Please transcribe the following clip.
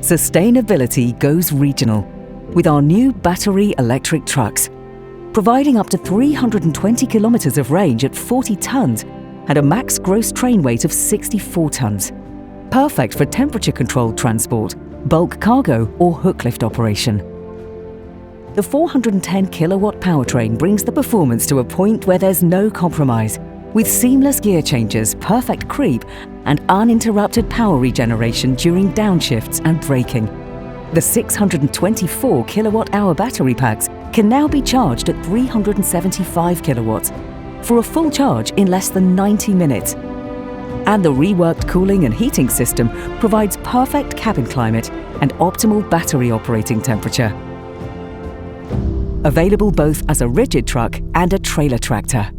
Sustainability goes regional with our new battery electric trucks, providing up to 320 kilometers of range at 40 tons and a max gross train weight of 64 tons. Perfect for temperature-controlled transport, bulk cargo or hook lift operation. The 410 kilowatt powertrain brings the performance to a point where there's no compromise, with seamless gear changes, perfect creep and uninterrupted power regeneration during downshifts and braking. The 624 kilowatt-hour battery packs can now be charged at 375 kilowatts for a full charge in less than 90 minutes. And the reworked cooling and heating system provides perfect cabin climate and optimal battery operating temperature. Available both as a rigid truck and a trailer tractor.